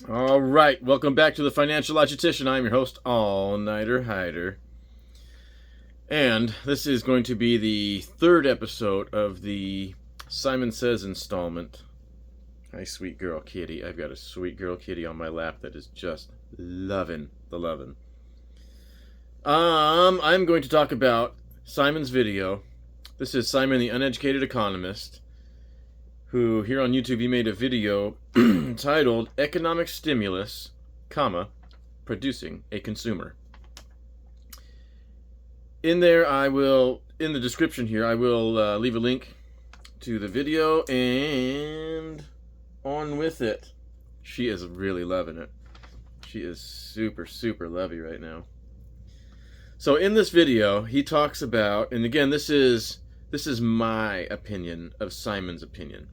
All right, welcome back to the Financial Logistician. I'm your host, All-Nighter Hider. And this is going to be the third episode of the Simon Says installment. Hi, sweet girl kitty. I've got a sweet girl kitty on my lap that is just loving the lovin'. I'm going to talk about Simon's video. This is Simon the Uneducated Economist, who here on YouTube he made a video titled Economic Stimulus, Producing a Consumer. In there in the description here, I will leave a link to the video, and on with it. She is really loving it. She is super, super lovey right now. So in this video, he talks about, and again, this is my opinion of Simon's opinion.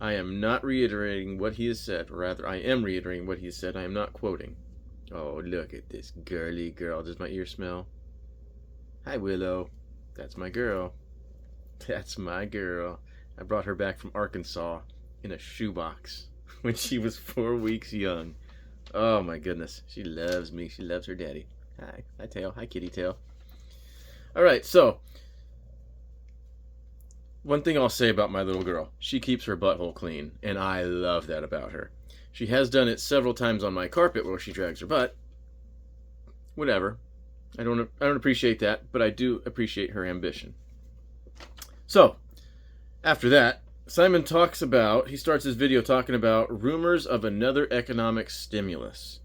I am not reiterating what he has said. Rather, I am reiterating what he has said. I am not quoting. Oh, look at this girly girl. Does my ear smell? Hi, Willow. That's my girl. That's my girl. I brought her back from Arkansas in a shoebox when she was 4 weeks young. Oh, my goodness. She loves me. She loves her daddy. Hi. Hi, Tail. Hi, kitty tail. All right, so one thing I'll say about my little girl, she keeps her butthole clean, and I love that about her. She has done it several times on my carpet where she drags her butt. Whatever. I don't appreciate that, but I do appreciate her ambition. So, after that, Simon he starts his video talking about rumors of another economic stimulus.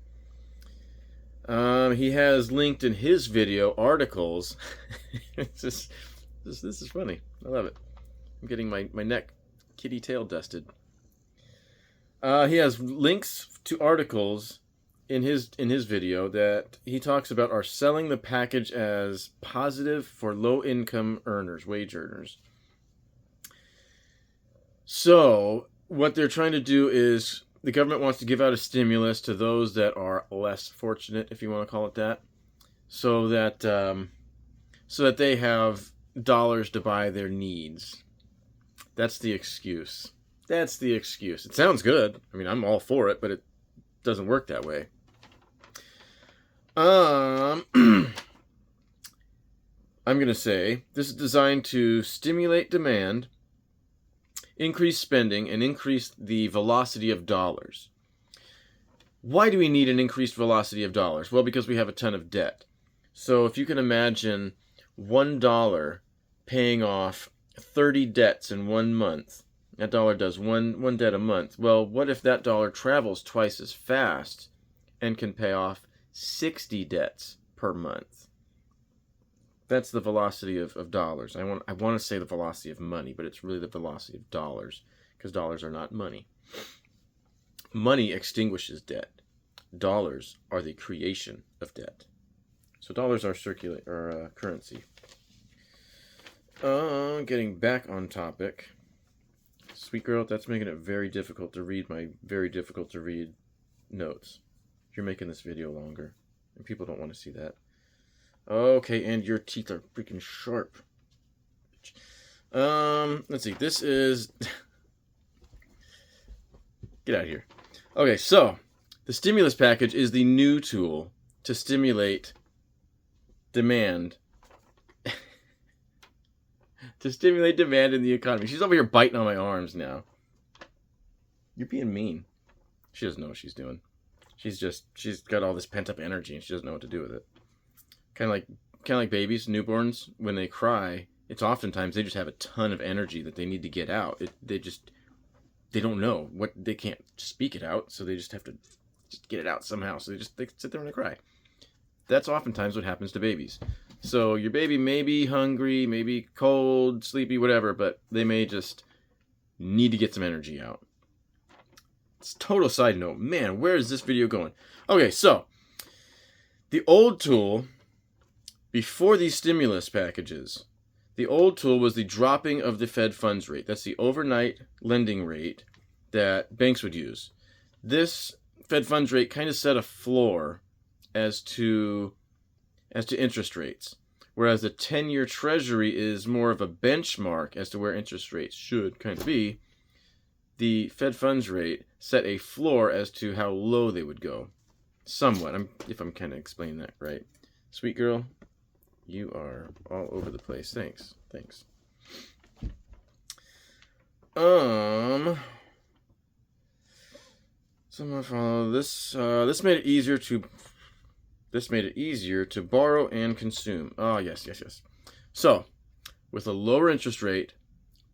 He has linked in his video articles. This is funny. I love it. I'm getting my neck kitty tail dusted. He has links to articles in his video that he talks about are selling the package as positive for low-income earners, wage earners. So what they're trying to do is the government wants to give out a stimulus to those that are less fortunate, if you want to call it that, so that they have dollars to buy their needs. That's the excuse. That's the excuse. It sounds good. I mean, I'm all for it, but it doesn't work that way. I'm going to say this is designed to stimulate demand, increase spending, and increase the velocity of dollars. Why do we need an increased velocity of dollars? Well, because we have a ton of debt. So if you can imagine $1 paying off 30 debts in 1 month, that dollar does one debt a month. Well, what if that dollar travels twice as fast and can pay off 60 debts per month? That's the velocity of dollars. I want to say the velocity of money, but it's really the velocity of dollars, because dollars are not money. Money extinguishes debt. Dollars are the creation of debt. So dollars are currency. Getting back on topic. Sweet girl, that's making it very difficult to read my very difficult to read notes. You're making this video longer, and people don't want to see that. Okay, and your teeth are freaking sharp. Let's see. This is... Get out of here. Okay, so the stimulus package is the new tool to stimulate demand. To stimulate demand in the economy. She's over here biting on my arms now. You're being mean. She doesn't know what she's doing. She's got all this pent-up energy, and she doesn't know what to do with it. Kind of like babies, newborns, when they cry, it's oftentimes they just have a ton of energy that they need to get out. They don't know they can't speak it out, so they just have to just get it out somehow. So they sit there and they cry. That's oftentimes what happens to babies. So your baby may be hungry, maybe cold, sleepy, whatever, but they may just need to get some energy out. It's a total side note. Man, where is this video going? Okay, so the old tool, before these stimulus packages, the old tool was the dropping of the Fed funds rate. That's the overnight lending rate that banks would use. This Fed funds rate kind of set a floor as to interest rates, whereas the 10-year Treasury is more of a benchmark as to where interest rates should kind of be. the Fed funds rate set a floor as to how low they would go. Somewhat, if I'm kind of explaining that right. Sweet girl, you are all over the place. Thanks. Someone follow this. This made it easier to borrow and consume. Oh, yes. So, with a lower interest rate,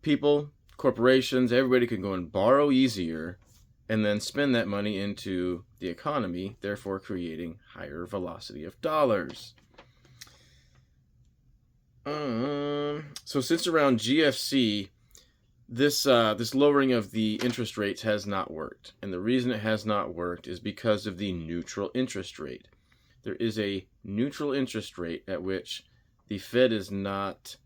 people, corporations, everybody can go and borrow easier and then spend that money into the economy, therefore creating higher velocity of dollars. So since around GFC, this lowering of the interest rates has not worked. And the reason it has not worked is because of the neutral interest rate. There is a neutral interest rate at which the Fed is not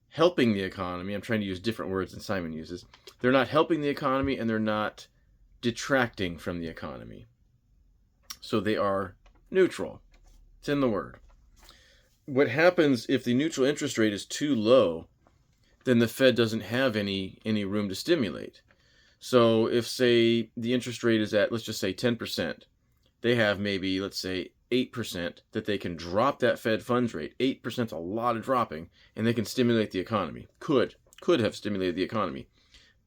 helping the economy. I'm trying to use different words than Simon uses. They're not helping the economy and they're not detracting from the economy. So they are neutral. It's in the word. What happens if the neutral interest rate is too low, then the Fed doesn't have any room to stimulate. So if, say, the interest rate is at, let's just say 10%, they have maybe, let's say, 8% that they can drop that Fed funds rate. 8% is a lot of dropping, and they can stimulate the economy. Could have stimulated the economy.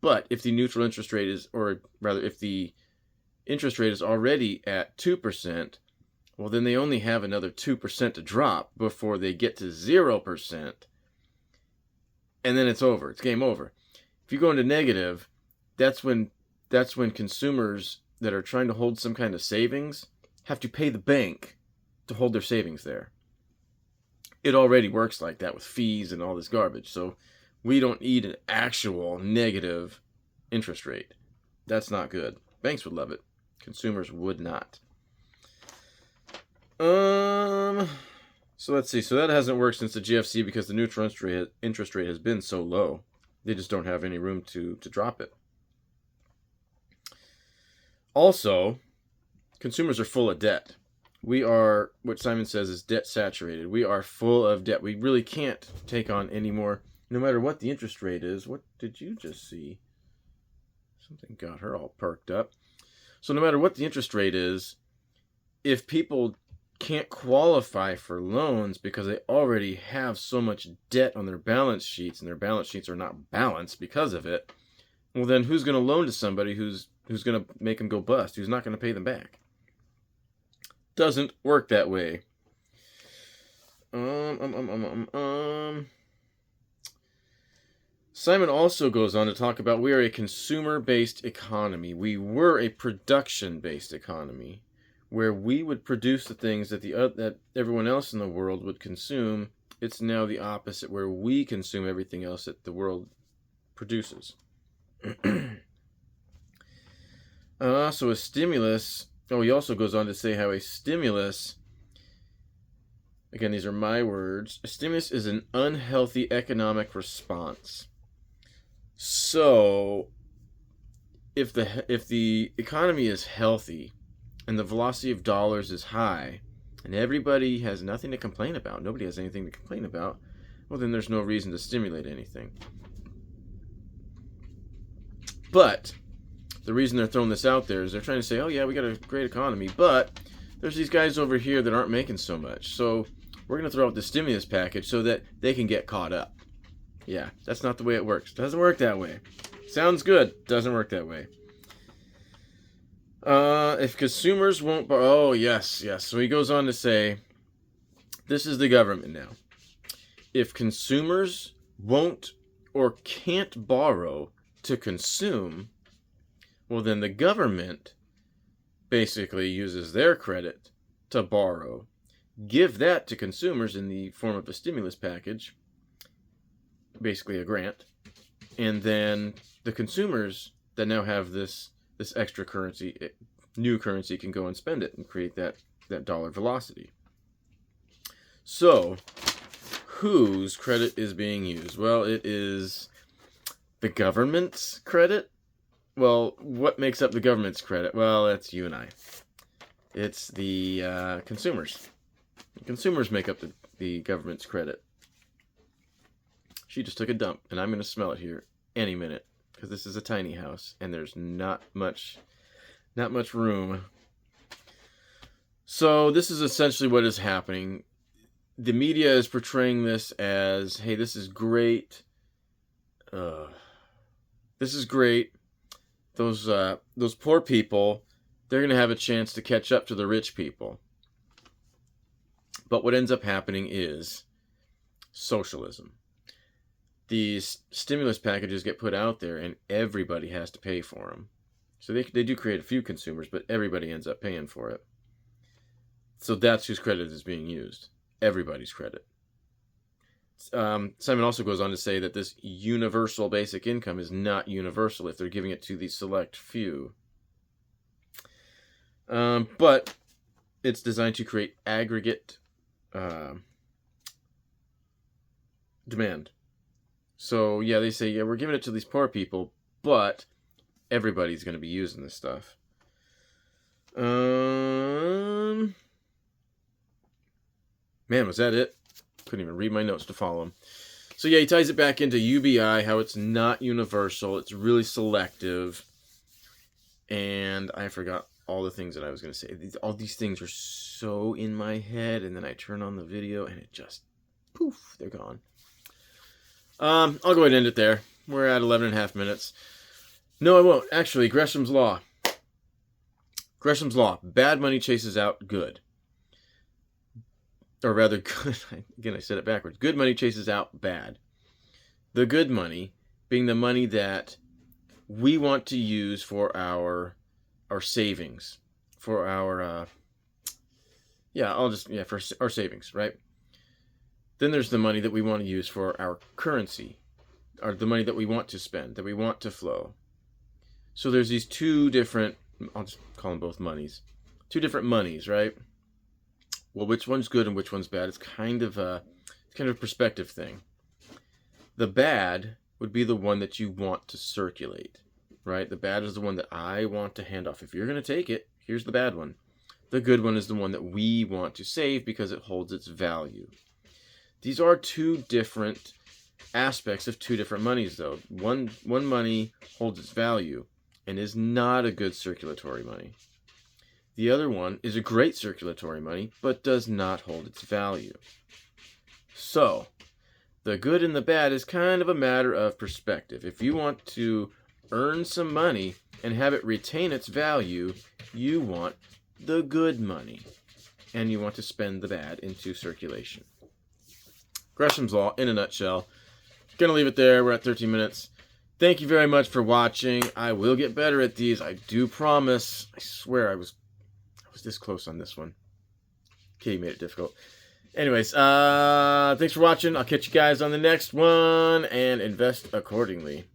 But if the neutral interest rate is, or rather, if the interest rate is already at 2%, well, then they only have another 2% to drop before they get to 0%. And then it's over. It's game over. If you go into negative, that's when consumers that are trying to hold some kind of savings have to pay the bank to hold their savings there. It already works like that with fees and all this garbage. So we don't need an actual negative interest rate. That's not good. Banks would love it. Consumers would not. So let's see. So that hasn't worked since the GFC because the neutral interest rate has been so low. They just don't have any room to drop it. Also, consumers are full of debt. We are, what Simon says is debt saturated. We are full of debt. We really can't take on any more, no matter what the interest rate is. What did you just see? Something got her all perked up. So no matter what the interest rate is, if people can't qualify for loans because they already have so much debt on their balance sheets and their balance sheets are not balanced because of it, well then who's going to loan to somebody who's going to make them go bust, who's not going to pay them back? Doesn't work that way. Simon also goes on to talk about we are a consumer-based economy. We were a production-based economy, where we would produce the things that everyone else in the world would consume. It's now the opposite, where we consume everything else that the world produces. So a stimulus. Oh, he also goes on to say how a stimulus, again, these are my words, a stimulus is an unhealthy economic response. So if the economy is healthy and the velocity of dollars is high and everybody has nothing to complain about, nobody has anything to complain about, well, then there's no reason to stimulate anything. But the reason they're throwing this out there is they're trying to say, oh yeah, we got a great economy, but there's these guys over here that aren't making so much. So we're going to throw out the stimulus package so that they can get caught up. Yeah, that's not the way it works. It doesn't work that way. Sounds good. Doesn't work that way. If consumers won't borrow... Oh, yes. So he goes on to say, this is the government now. If consumers won't or can't borrow to consume, well, then the government basically uses their credit to borrow, give that to consumers in the form of a stimulus package, basically a grant, and then the consumers that now have this extra currency, new currency, can go and spend it and create that dollar velocity. So, whose credit is being used? Well, it is the government's credit. Well, what makes up the government's credit? Well, that's you and I. It's the consumers. The consumers make up the government's credit. She just took a dump, and I'm going to smell it here any minute. because this is a tiny house and there's not much room. So this is essentially what is happening. The media is portraying this as, hey, this is great. This is great. Those poor people, they're going to have a chance to catch up to the rich people. But what ends up happening is socialism. These stimulus packages get put out there and everybody has to pay for them. So they do create a few consumers, but everybody ends up paying for it. So that's whose credit is being used. Everybody's credit. Simon also goes on to say that this universal basic income is not universal if they're giving it to the select few. But it's designed to create aggregate demand. So, yeah, they say, yeah, we're giving it to these poor people, but everybody's going to be using this stuff. Man, was that it? Couldn't even read my notes to follow him. So, yeah, he ties it back into UBI, how it's not universal. It's really selective. And I forgot all the things that I was going to say. All these things are so in my head, and then I turn on the video, and it just, poof, they're gone. I'll go ahead and end it there. We're at 11 and a half minutes. No, I won't. Actually, Gresham's Law. Gresham's Law. Bad money chases out good. Or rather, good. Again, I said it backwards. Good money chases out bad. The good money being the money that we want to use for our savings. For our, for our savings, right? Then there's the money that we want to use for our currency, or the money that we want to spend, that we want to flow. So there's these two different, I'll just call them both monies, two different monies, right? Well, which one's good and which one's bad? It's kind of a perspective thing. The bad would be the one that you want to circulate, right? The bad is the one that I want to hand off. If you're going to take it, here's the bad one. The good one is the one that we want to save because it holds its value. These are two different aspects of two different monies, though. One money holds its value and is not a good circulatory money. The other one is a great circulatory money, but does not hold its value. So, the good and the bad is kind of a matter of perspective. If you want to earn some money and have it retain its value, you want the good money. And you want to spend the bad into circulation. Gresham's Law, in a nutshell. Gonna leave it there. We're at 13 minutes. Thank you very much for watching. I will get better at these. I do promise. I swear I was this close on this one. Katie made it difficult. Anyways, thanks for watching. I'll catch you guys on the next one, and invest accordingly.